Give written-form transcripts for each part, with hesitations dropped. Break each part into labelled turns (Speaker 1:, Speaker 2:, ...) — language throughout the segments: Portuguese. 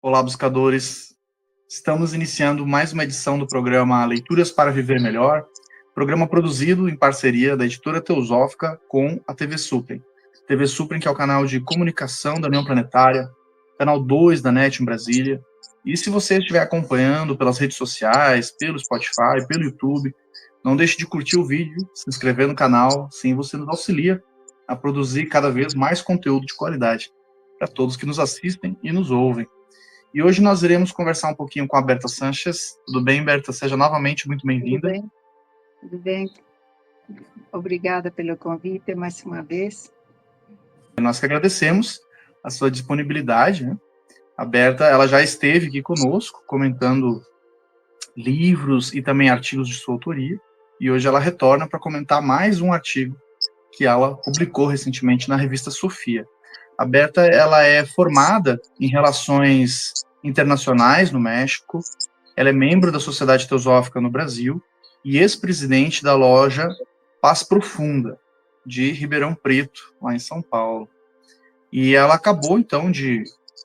Speaker 1: Olá, buscadores. Estamos iniciando mais uma edição do programa Leituras para Viver Melhor, programa produzido em parceria da Editora Teosófica com a TV Suprem. TV Suprem, que é o canal de comunicação da União Planetária, canal 2 da NET em Brasília. E se você estiver acompanhando pelas redes sociais, pelo Spotify, pelo YouTube, não deixe de curtir o vídeo, se inscrever no canal, assim você nos auxilia a produzir cada vez mais conteúdo de qualidade para todos que nos assistem e nos ouvem. E hoje nós iremos conversar um pouquinho com a Berta Sanches. Tudo bem, Berta? Seja novamente muito bem-vinda.
Speaker 2: Tudo bem. Obrigada pelo convite mais uma vez.
Speaker 1: Nós que agradecemos a sua disponibilidade, né? A Berta, ela já esteve aqui conosco, comentando livros e também artigos de sua autoria, e hoje ela retorna para comentar mais um artigo que ela publicou recentemente na revista Sofia. A Berta, ela é formada em Relações Internacionais no México, ela é membro da Sociedade Teosófica no Brasil e ex-presidente da loja Paz Profunda, de Ribeirão Preto, lá em São Paulo. E ela acabou, então, de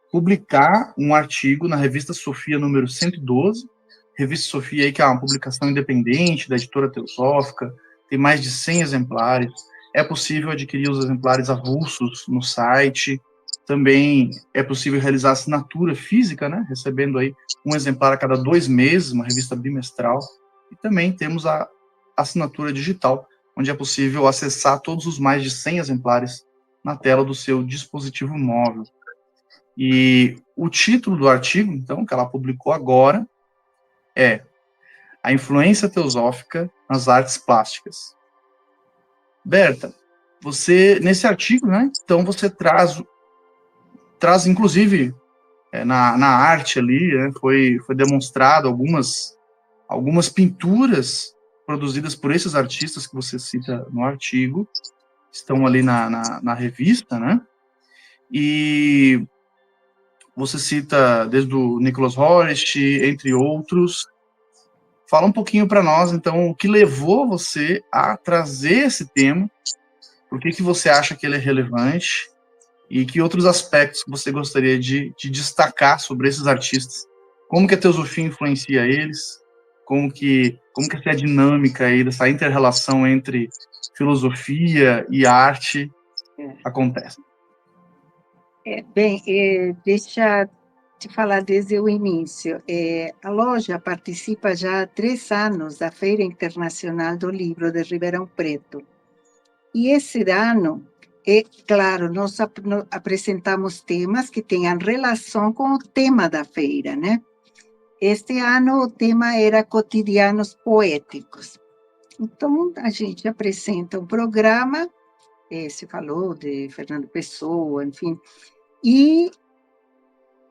Speaker 1: publicar um artigo na revista Sofia número 112, revista Sofia aí, que é uma publicação independente da Editora Teosófica, tem mais de 100 exemplares. É possível adquirir os exemplares avulsos no site. Também é possível realizar assinatura física, né? Recebendo aí um exemplar a cada 2 meses, uma revista bimestral. E também temos a assinatura digital, onde é possível acessar todos os mais de 100 exemplares na tela do seu dispositivo móvel. E o título do artigo, então, que ela publicou agora, é A Influência Teosófica nas Artes Plásticas. Berta, você, nesse artigo, né, então você traz inclusive, na arte ali, né, foi demonstrado algumas pinturas produzidas por esses artistas que você cita no artigo, estão ali na revista, né, e você cita desde o Nicholas Horst, entre outros. Fala um pouquinho para nós, então, o que levou você a trazer esse tema, por que você acha que ele é relevante e que outros aspectos que você gostaria de destacar sobre esses artistas. Como que a teosofia influencia eles, como que essa é a dinâmica aí dessa inter-relação entre filosofia e arte acontece.
Speaker 2: Deixa te falar desde o início. A loja participa já há 3 anos da Feira Internacional do Livro de Ribeirão Preto. E esse ano, claro, nós apresentamos temas que tenham relação com o tema da feira, né? Este ano o tema era cotidianos poéticos. Então, a gente apresenta um programa, se falou de Fernando Pessoa, enfim, e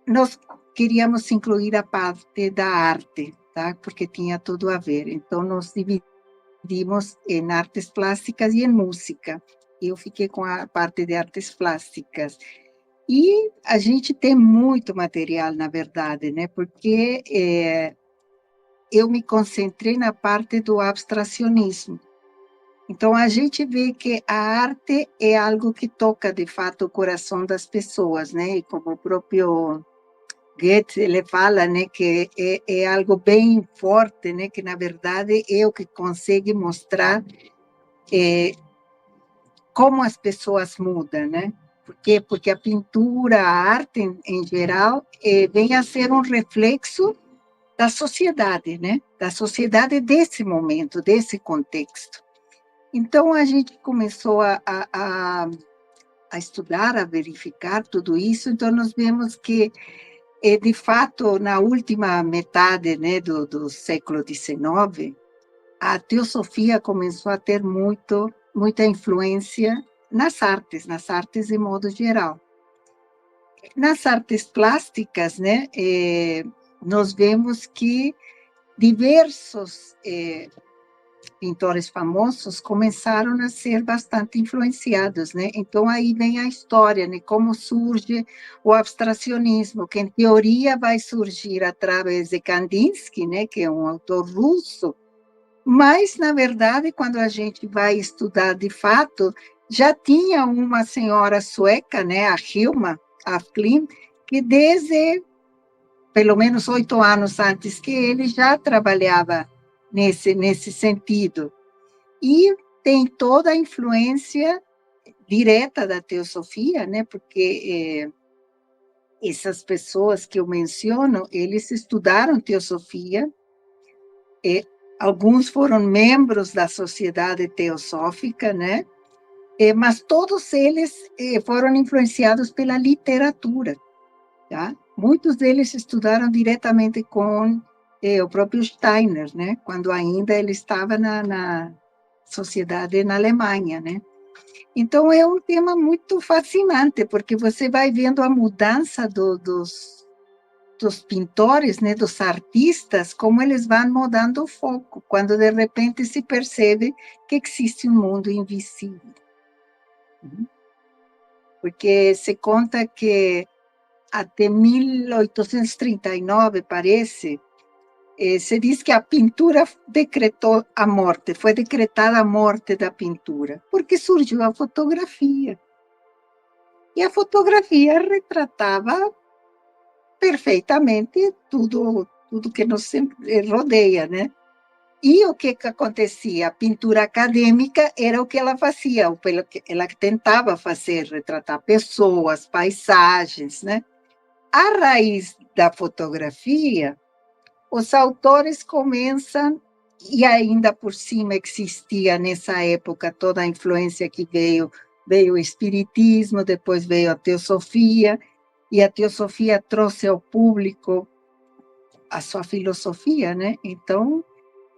Speaker 2: nós queríamos incluir a parte da arte, tá? Porque tinha tudo a ver. Então, nós dividimos em artes plásticas e em música. Eu fiquei com a parte de artes plásticas. E a gente tem muito material, na verdade, né? Porque eu me concentrei na parte do abstracionismo. Então, a gente vê que a arte é algo que toca, de fato, o coração das pessoas, né? E como o próprio Goethe, ele fala, né, que é algo bem forte, né? Que, na verdade, é o que consegue mostrar como as pessoas mudam, né? Por quê? Porque a pintura, a arte, em geral, vem a ser um reflexo da sociedade, né? Da sociedade desse momento, desse contexto. Então, a gente começou a estudar, a verificar tudo isso, então nós vemos que, de fato, na última metade, né, do século XIX, a teosofia começou a ter muita influência nas artes de modo geral. Nas artes plásticas, né, nós vemos que diversos pintores famosos começaram a ser bastante influenciados, né? Então, aí vem a história, né? Como surge o abstracionismo, que, em teoria, vai surgir através de Kandinsky, né? Que é um autor russo, mas, na verdade, quando a gente vai estudar de fato, já tinha uma senhora sueca, né? A Hilma af Klint, que desde pelo menos 8 anos antes que ele, já trabalhava nesse sentido. E tem toda a influência direta da teosofia, né? Porque essas pessoas que eu menciono, eles estudaram teosofia, alguns foram membros da sociedade teosófica, né? Mas todos eles foram influenciados pela literatura, tá? Muitos deles estudaram diretamente com o próprio Steiner, né? Quando ainda ele estava na sociedade na Alemanha, né? Então, é um tema muito fascinante, porque você vai vendo a mudança dos pintores, né, dos artistas, como eles vão mudando o foco, quando de repente se percebe que existe um mundo invisível. Porque se conta que até 1839, parece, se diz que a pintura decretou a morte, foi decretada a morte da pintura, porque surgiu a fotografia. E a fotografia retratava perfeitamente tudo que nos rodeia, né? E o que acontecia? A pintura acadêmica era o que ela fazia, o que ela tentava fazer, retratar pessoas, paisagens, né? A raiz da fotografia, os autores começam, e ainda por cima existia nessa época toda a influência que veio o espiritismo, depois veio a teosofia, e a teosofia trouxe ao público a sua filosofia, né? Então,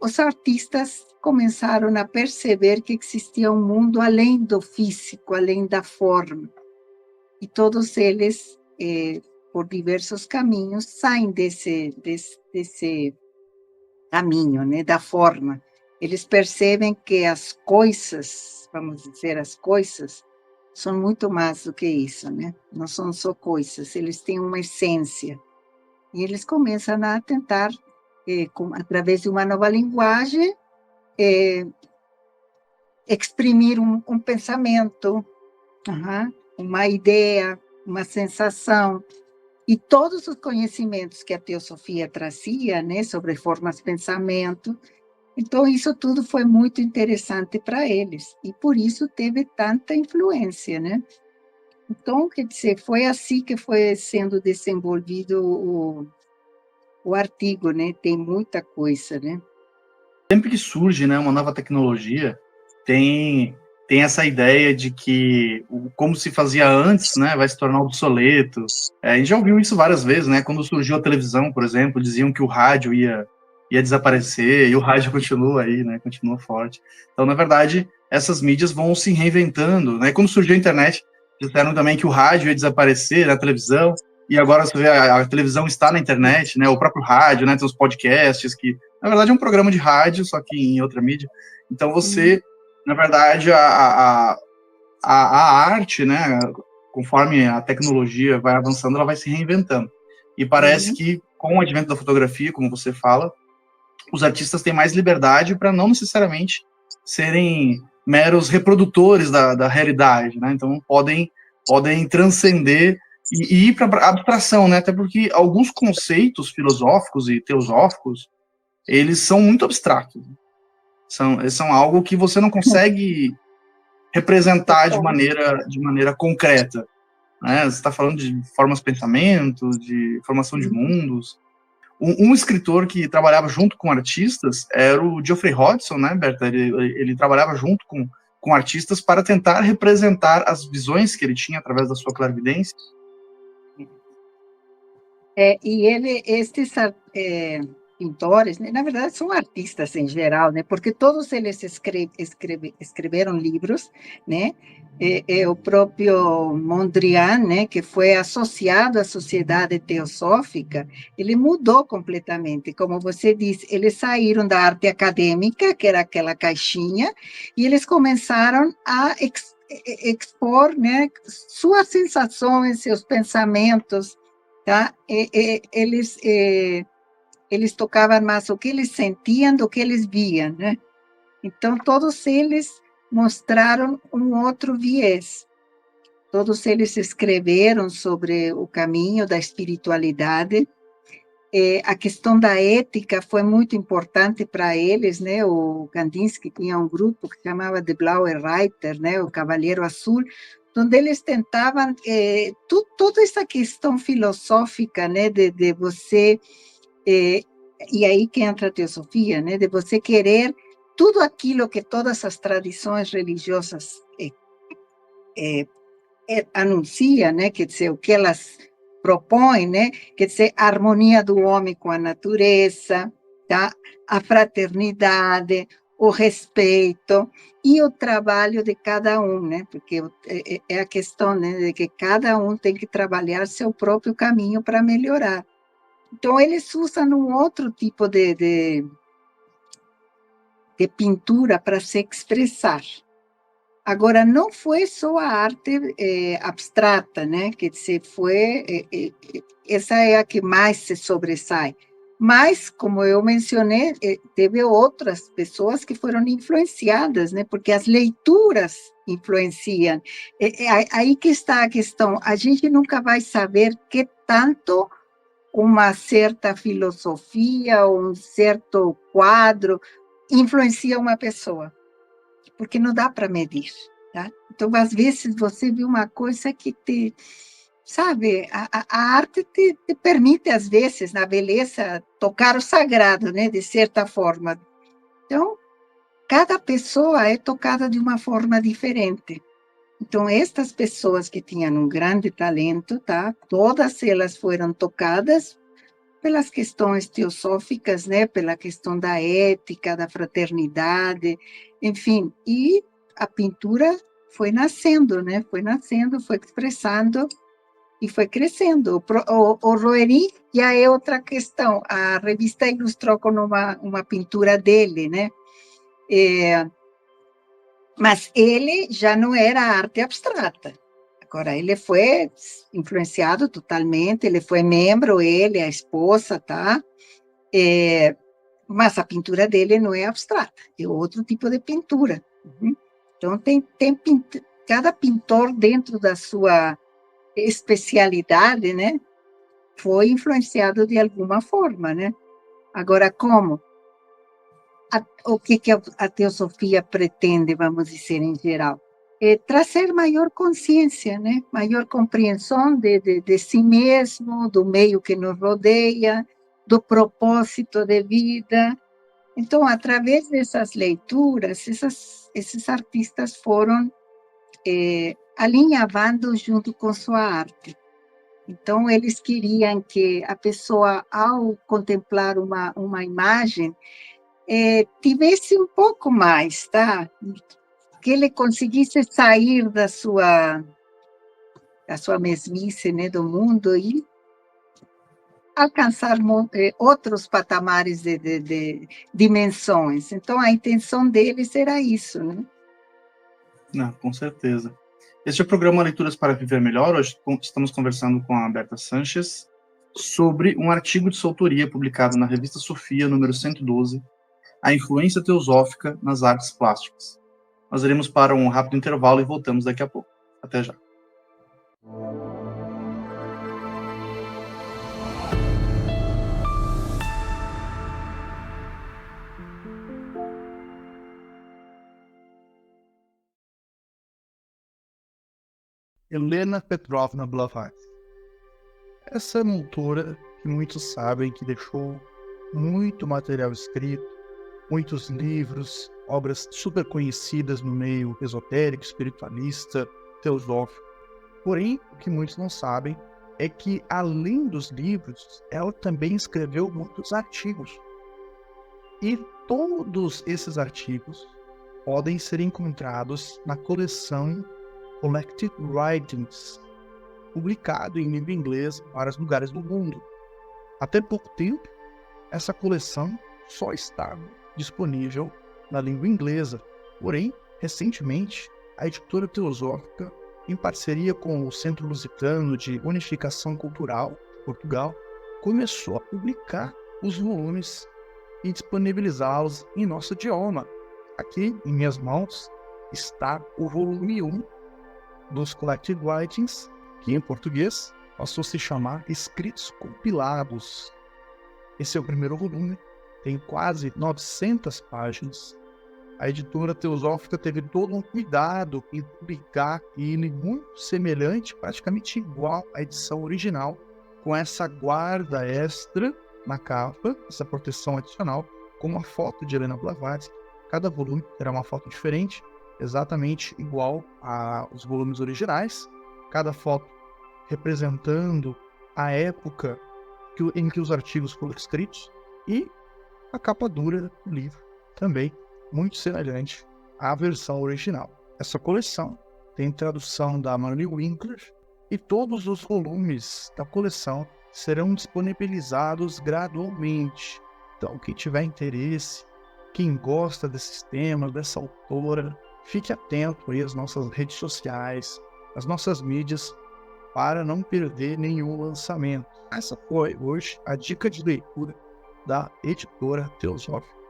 Speaker 2: os artistas começaram a perceber que existia um mundo além do físico, além da forma. E todos eles, por diversos caminhos, saem desse caminho, né, da forma. Eles percebem que as coisas, vamos dizer, as coisas, são muito mais do que isso, né? Não são só coisas, eles têm uma essência. E eles começam a tentar, através de uma nova linguagem, exprimir um pensamento, uma ideia, uma sensação. E todos os conhecimentos que a teosofia trazia, né, sobre formas de pensamento, então isso tudo foi muito interessante para eles, e por isso teve tanta influência, né? Então, quer dizer, foi assim que foi sendo desenvolvido o artigo, né? Tem muita coisa, né?
Speaker 1: Sempre que surge, né, uma nova tecnologia, tem essa ideia de que como se fazia antes, né, vai se tornar obsoleto. A gente já ouviu isso várias vezes, né? Quando surgiu a televisão, por exemplo, diziam que o rádio ia desaparecer, e o rádio continua aí, né? Continua forte. Então, na verdade, essas mídias vão se reinventando, né? Quando surgiu a internet, disseram também que o rádio ia desaparecer, a televisão, e agora você vê a televisão está na internet, né? O próprio rádio, né? Tem os podcasts que, na verdade, é um programa de rádio, só que em outra mídia. Então você, na verdade, a arte, né, conforme a tecnologia vai avançando, ela vai se reinventando. E parece que, com o advento da fotografia, como você fala, os artistas têm mais liberdade para não necessariamente serem meros reprodutores da realidade, né? Então podem transcender e ir para a abstração, né? Até porque alguns conceitos filosóficos e teosóficos, eles são muito abstratos. São algo que você não consegue representar de maneira concreta, né? Você está falando de formas de pensamento, de formação de mundos. Um escritor que trabalhava junto com artistas era o Geoffrey Hodgson, né, Berta? Ele trabalhava junto com artistas para tentar representar as visões que ele tinha através da sua clarividência.
Speaker 2: E estes pintores, né, na verdade, são artistas em geral, né, porque todos eles escreveram livros, né, o próprio Mondrian, né, que foi associado à Sociedade Teosófica, ele mudou completamente, como você disse, eles saíram da arte acadêmica, que era aquela caixinha, e eles começaram a expor, né, suas sensações, seus pensamentos, tá? Eles tocavam mais o que eles sentiam do que eles viam, né? Então, todos eles mostraram um outro viés. Todos eles escreveram sobre o caminho da espiritualidade, A questão da ética foi muito importante para eles, né? O Kandinsky tinha um grupo que chamava de Blaue Reiter, né? O Cavaleiro Azul, onde eles tentavam toda essa questão filosófica, né? De você e aí que entra a teosofia, né? De você querer tudo aquilo que todas as tradições religiosas anunciam, né? Quer dizer, o que elas propõem, né? Quer dizer, a harmonia do homem com a natureza, tá? A fraternidade, o respeito e o trabalho de cada um, né? Porque é a questão, né? De que cada um tem que trabalhar seu próprio caminho para melhorar. Então, eles usam um outro tipo de pintura para se expressar. Agora, não foi só a arte abstrata, né? Quer dizer, essa é a que mais se sobressai. Mas, como eu mencionei, teve outras pessoas que foram influenciadas, né? Porque as leituras influenciam. Aí que está a questão. A gente nunca vai saber que tanto uma certa filosofia, um certo quadro influencia uma pessoa, porque não dá para medir, tá? Então, às vezes, você vê uma coisa que sabe, a arte te permite, às vezes, na beleza, tocar o sagrado, né, de certa forma. Então, cada pessoa é tocada de uma forma diferente. Então, estas pessoas que tinham um grande talento, tá? Todas elas foram tocadas pelas questões teosóficas, né? Pela questão da ética, da fraternidade, enfim. E a pintura foi nascendo, né? Foi nascendo, foi expressando e foi crescendo. O Rohirrim já é outra questão. A revista ilustrou com uma pintura dele, né? Mas ele já não era arte abstrata. Agora, ele foi influenciado totalmente, ele foi membro, ele, a esposa, tá? Mas a pintura dele não é abstrata, é outro tipo de pintura. Então, cada pintor, dentro da sua especialidade, né? Foi influenciado de alguma forma, né? Agora, como? O que a teosofia pretende, vamos dizer, em geral? Trazer maior consciência, né? Maior compreensão de si mesmo, do meio que nos rodeia, do propósito de vida. Então, através dessas leituras, esses artistas foram alinhavando junto com sua arte. Então, eles queriam que a pessoa, ao contemplar uma imagem, tivesse um pouco mais, tá? Que ele conseguisse sair da sua mesmice, né, do mundo e alcançar outros patamares de dimensões. Então, a intenção deles era isso, né?
Speaker 1: Não, com certeza. Este é o programa Leituras para Viver Melhor. Hoje estamos conversando com a Berta Sanches sobre um artigo de sua autoria publicado na revista Sofia, número 112, A Influência Teosófica nas Artes Plásticas. Nós iremos para um rápido intervalo e voltamos daqui a pouco. Até já.
Speaker 3: Helena Petrovna Blavatsky. Essa é uma autora que muitos sabem que deixou muito material escrito, muitos livros, obras super conhecidas no meio esotérico, espiritualista, teosófico. Porém, o que muitos não sabem é que, além dos livros, ela também escreveu muitos artigos. E todos esses artigos podem ser encontrados na coleção Collected Writings, publicado em língua inglesa em vários lugares do mundo. Até pouco tempo, essa coleção só estava disponível na língua inglesa. Porém, recentemente, a editora teosófica, em parceria com o Centro Lusitano de Unificação Cultural de Portugal, começou a publicar os volumes e disponibilizá-los em nosso idioma. Aqui, em minhas mãos, está o volume 1 dos Collected Writings, que em português passou a se chamar Escritos Compilados. Esse é o primeiro volume, tem quase 900 páginas. A editora Teosófica teve todo um cuidado em publicar ele muito semelhante, praticamente igual à edição original, com essa guarda extra na capa, essa proteção adicional, com uma foto de Helena Blavatsky. Cada volume terá uma foto diferente, exatamente igual aos volumes originais, cada foto representando a época em que os artigos foram escritos, e a capa dura do livro também muito semelhante à versão original. Essa coleção tem tradução da Marley Winkler e todos os volumes da coleção serão disponibilizados gradualmente. Então, quem tiver interesse, quem gosta desses temas, dessa autora, fique atento aí às nossas redes sociais, às nossas mídias, para não perder nenhum lançamento. Essa foi hoje a dica de leitura da editora Teosófica.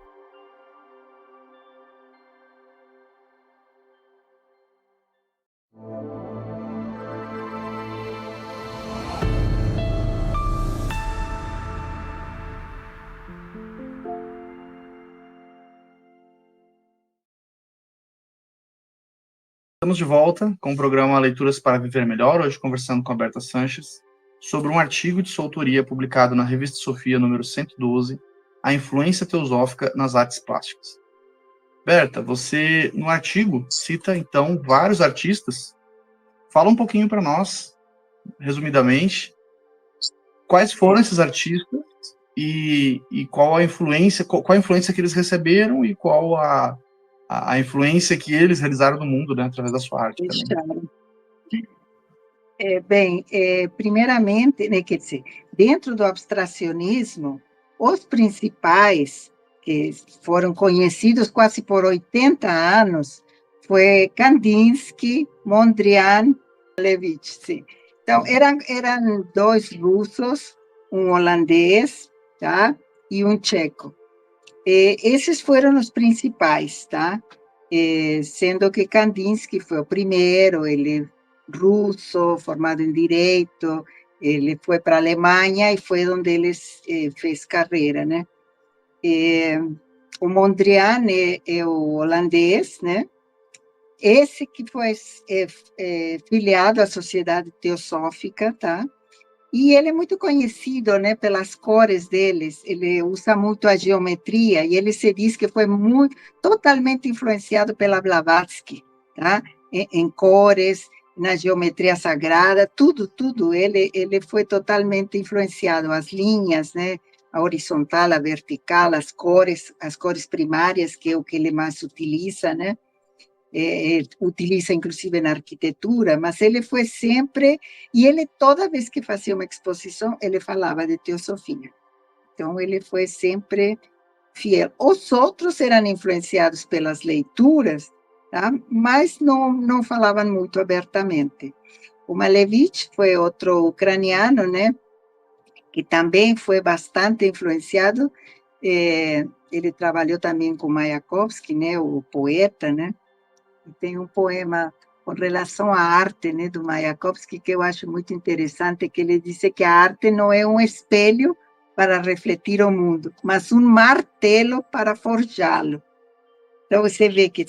Speaker 1: Estamos de volta com o programa Leituras para Viver Melhor, hoje conversando com a Berta Sanches sobre um artigo de sua autoria publicado na Revista Sofia, número 112, A Influência Teosófica nas Artes Plásticas. Berta, você, no artigo, cita, então, vários artistas. Fala um pouquinho para nós, resumidamente, quais foram esses artistas e qual a influência que eles receberam e qual a influência que eles realizaram no mundo, né, através da sua arte também.
Speaker 2: Primeiramente, né, quer dizer, dentro do abstracionismo, os principais que foram conhecidos quase por 80 anos foi Kandinsky, Mondrian, Malevich. Então, eram dois russos, um holandês, tá? E um tcheco. Esses foram os principais, tá? Sendo que Kandinsky foi o primeiro, ele russo, formado em Direito, ele foi para a Alemanha e foi onde ele fez carreira, né? O Mondrian é o holandês, né? Esse que foi filiado à Sociedade Teosófica, tá? E ele é muito conhecido, né, pelas cores deles. Ele usa muito a geometria e ele se diz que foi totalmente influenciado pela Blavatsky, tá? Em cores, na geometria sagrada, tudo. Ele foi totalmente influenciado. As linhas, né, a horizontal, a vertical, as cores primárias, que é o que ele mais utiliza, né? Utiliza inclusive na arquitetura, mas ele foi sempre, e ele toda vez que fazia uma exposição, ele falava de teosofia. Então, ele foi sempre fiel. Os outros eram influenciados pelas leituras, tá? Mas não falavam muito abertamente. O Malevich foi outro ucraniano, né? Que também foi bastante influenciado. Ele trabalhou também com Mayakovsky, né? O poeta, né? Tem um poema com relação à arte, né, do Mayakovsky, que eu acho muito interessante, que ele diz que a arte não é um espelho para refletir o mundo, mas um martelo para forjá-lo. Então, você vê que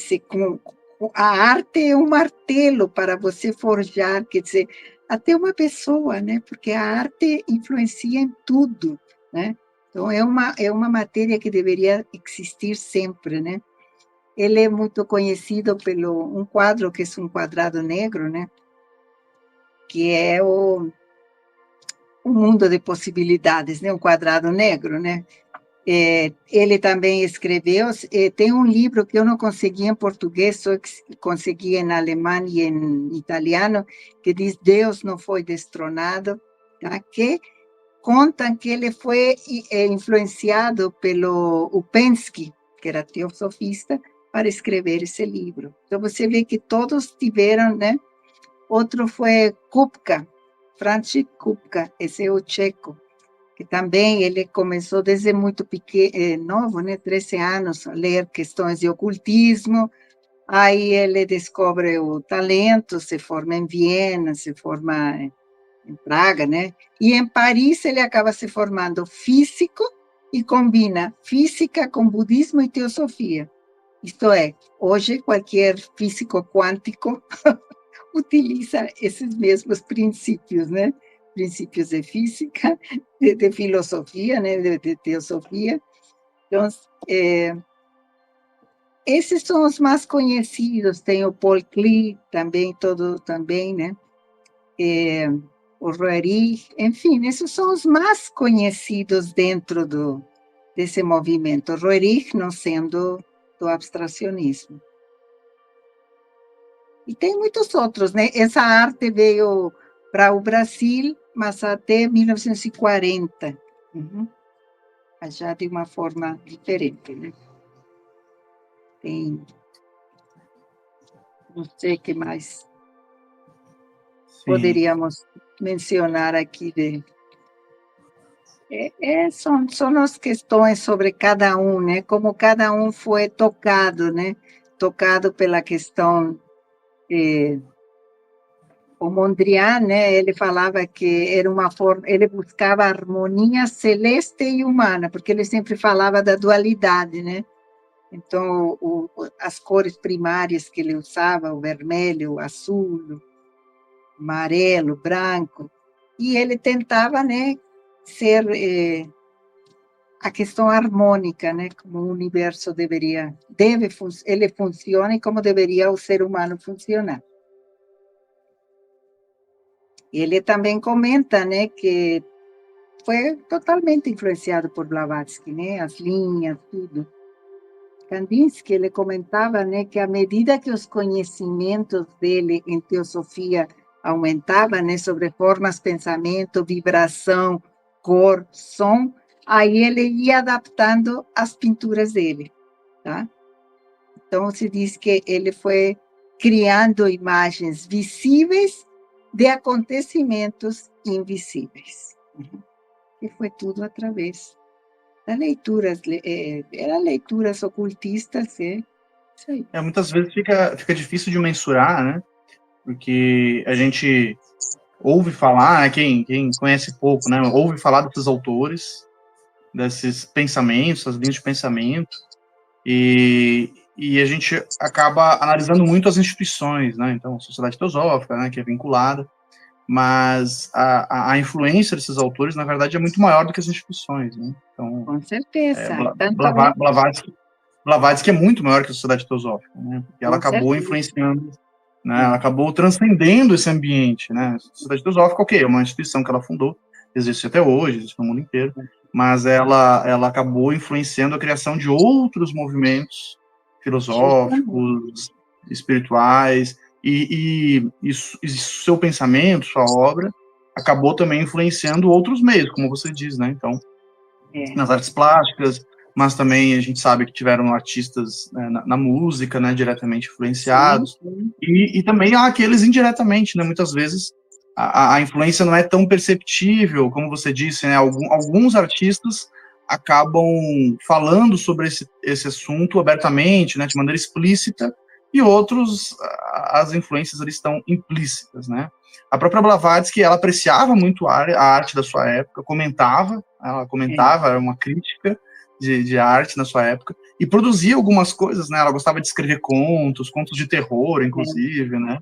Speaker 2: a arte é um martelo para você forjar, quer dizer, até uma pessoa, né, porque a arte influencia em tudo, né? Então, é uma matéria que deveria existir sempre, né? Ele é muito conhecido pelo um quadro que é um quadrado negro, né? Que é o mundo de possibilidades, né? Um quadrado negro, né? Ele também escreveu, tem um livro que eu não consegui em português, só consegui em alemão e em italiano, que diz Deus não foi destronado, tá? Que contam que ele foi influenciado pelo Upensky, que era teosofista, para escrever esse livro. Então, você vê que todos tiveram, né? Outro foi Kupka, František Kupka, esse é o tcheco, que também ele começou desde muito novo, né? 13 anos, a ler questões de ocultismo, aí ele descobre o talento, se forma em Viena, se forma em Praga, né? E em Paris ele acaba se formando físico, e combina física com budismo e teosofia. Isto é, hoje qualquer físico quântico utiliza esses mesmos princípios, né? Princípios de física, de filosofia, né? De teosofia. Então, esses são os mais conhecidos. Tem o Paul Klee também, né? O Roerich, enfim, esses são os mais conhecidos dentro desse movimento. Roerich não sendo do abstracionismo. E tem muitos outros, né? Essa arte veio para o Brasil, mas até 1940. Já de uma forma diferente, né? Tem, não sei o que mais poderíamos mencionar aqui. São as questões sobre cada um, né? Como cada um foi tocado, né? Tocado pela questão. O Mondrian, né? Ele falava que era uma forma, ele buscava harmonia celeste e humana, porque ele sempre falava da dualidade, né? Então, as cores primárias que ele usava, o vermelho, o azul, o amarelo, o branco, e ele tentava, né, ser a questão harmônica, né, como o universo ele funciona e como deveria o ser humano funcionar. Ele também comenta, né, que foi totalmente influenciado por Blavatsky, né, as linhas, tudo. Kandinsky, ele comentava, né, que à medida que os conhecimentos dele em teosofia aumentavam, né, sobre formas, pensamento, vibração, cor, som, aí ele ia adaptando as pinturas dele, tá? Então, se diz que ele foi criando imagens visíveis de acontecimentos invisíveis. E foi tudo através das leituras, eram leituras ocultistas, isso aí.
Speaker 1: Muitas vezes fica difícil de mensurar, né? Porque a gente ouve falar, quem conhece pouco, né? Ouve falar desses autores, desses pensamentos, essas linhas de pensamento, e a gente acaba analisando muito as instituições, né? Então, a Sociedade Teosófica, né, que é vinculada, mas a influência desses autores, na verdade, é muito maior do que as instituições, né? Então,
Speaker 2: com certeza.
Speaker 1: Blavatsky é muito maior que a Sociedade Teosófica, né? Porque ela acabou influenciando, né? Ela acabou transcendendo esse ambiente, né? A Sociedade Teosófica, ok, é uma instituição que ela fundou, existe até hoje, existe no mundo inteiro, mas ela acabou influenciando a criação de outros movimentos filosóficos, espirituais, e seu pensamento, sua obra, acabou também influenciando outros meios, como você diz, né? Então, nas artes plásticas, mas também a gente sabe que tiveram artistas, né, na música, né, diretamente influenciados, e também há aqueles indiretamente, né? Muitas vezes a influência não é tão perceptível, como você disse, né? Alguns artistas acabam falando sobre esse assunto abertamente, né, de maneira explícita, e outros, as influências ali estão implícitas, né? A própria Blavatsky, ela apreciava muito a arte da sua época, ela comentava, era uma crítica de arte na sua época, e produzia algumas coisas, né? Ela gostava de escrever contos de terror, inclusive, né?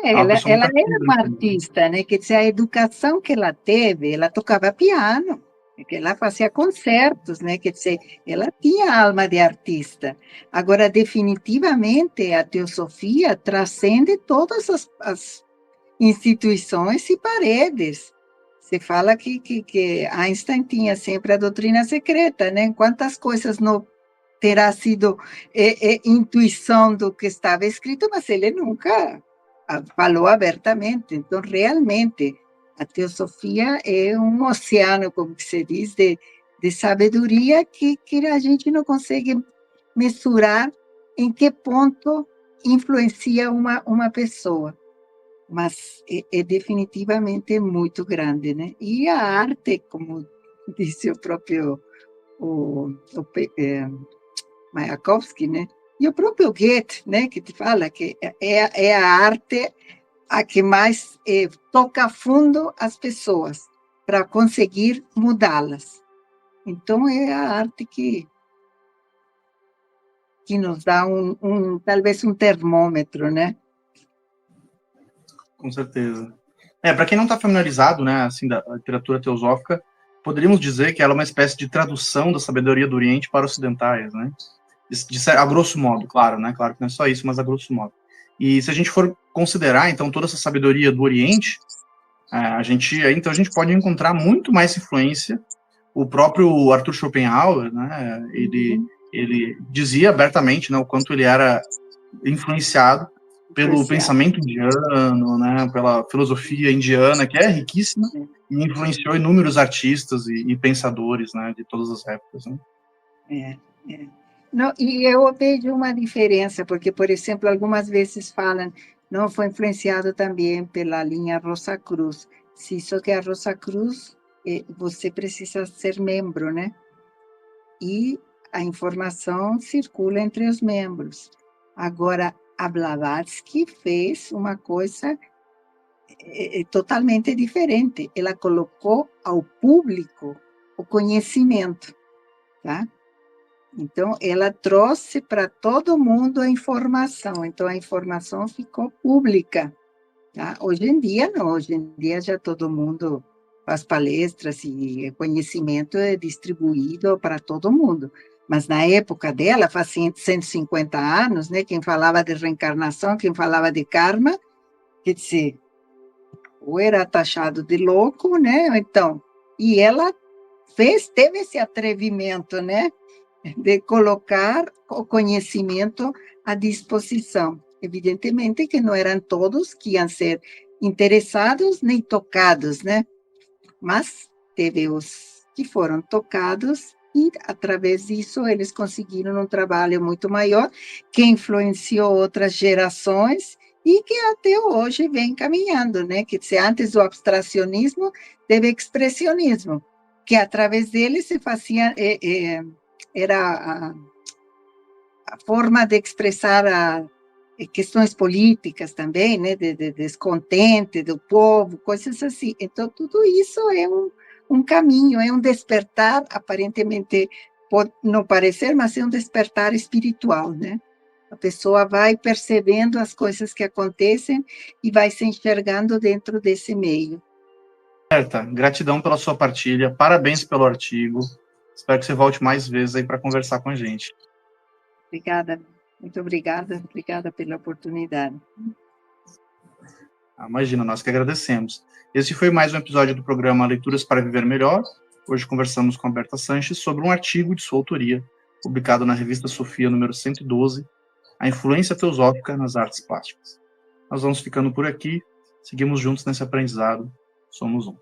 Speaker 2: Ela era uma artista, né? Quer dizer, a educação que ela teve, ela tocava piano, que ela fazia concertos, né? Quer dizer, ela tinha alma de artista. Agora, definitivamente, a teosofia transcende todas as instituições e paredes. Se fala que Einstein tinha sempre a doutrina secreta, né? Quantas coisas não terá sido intuição do que estava escrito, mas ele nunca falou abertamente. Então, realmente, a teosofia é um oceano, como se diz, de sabedoria que a gente não consegue mensurar em que ponto influencia uma pessoa. Mas é definitivamente muito grande, né? E a arte, como disse o próprio Mayakovsky, né? E o próprio Goethe, né? Que te fala que é a arte a que mais toca a fundo as pessoas para conseguir mudá-las. Então, é a arte que nos dá talvez um termômetro, né?
Speaker 1: Com certeza. Para quem não está familiarizado, né, assim, da literatura teosófica, poderíamos dizer que ela é uma espécie de tradução da sabedoria do Oriente para ocidentais, né? A grosso modo, claro, né? Claro que não é só isso, mas a grosso modo. E se a gente for considerar, então, toda essa sabedoria do Oriente, a gente pode encontrar muito mais influência. O próprio Arthur Schopenhauer, né? Ele dizia abertamente, né, o quanto ele era influenciado pelo pensamento indiano, né, pela filosofia indiana, que é riquíssima, e influenciou inúmeros artistas e pensadores, né, de todas as épocas. Né?
Speaker 2: Não, e eu vejo uma diferença, porque, por exemplo, algumas vezes falam, não, foi influenciado também pela linha Rosa Cruz. Sim, só que a Rosa Cruz, você precisa ser membro, né? E a informação circula entre os membros. Agora, a Blavatsky fez uma coisa totalmente diferente. Ela colocou ao público o conhecimento, tá? Então, ela trouxe para todo mundo a informação. Então, a informação ficou pública, tá? Hoje em dia, não. Hoje em dia, já todo mundo faz palestras e conhecimento é distribuído para todo mundo. Mas na época dela, faz 150 anos, né, quem falava de reencarnação, quem falava de karma, quer dizer, ou era taxado de louco, né? Então, e ela teve esse atrevimento, né, de colocar o conhecimento à disposição. Evidentemente que não eram todos que iam ser interessados nem tocados, né? Mas teve os que foram tocados e, através disso, eles conseguiram um trabalho muito maior, que influenciou outras gerações e que até hoje vem caminhando, né? Que antes do abstracionismo, teve expressionismo, que através dele se fazia, era a forma de expressar questões políticas também, né? De descontente do povo, coisas assim. Então, tudo isso é um caminho, é um despertar, aparentemente pode não parecer, mas é um despertar espiritual, né? A pessoa vai percebendo as coisas que acontecem e vai se enxergando dentro desse meio.
Speaker 1: Berta, gratidão pela sua partilha, parabéns pelo artigo. Espero que você volte mais vezes aí para conversar com a gente.
Speaker 2: Obrigada, muito obrigada pela oportunidade.
Speaker 1: Imagina, nós que agradecemos. Esse foi mais um episódio do programa Leituras para Viver Melhor. Hoje conversamos com a Berta Sanches sobre um artigo de sua autoria, publicado na revista Sofia, número 112, A Influência Teosófica nas Artes Plásticas. Nós vamos ficando por aqui, seguimos juntos nesse aprendizado, somos um.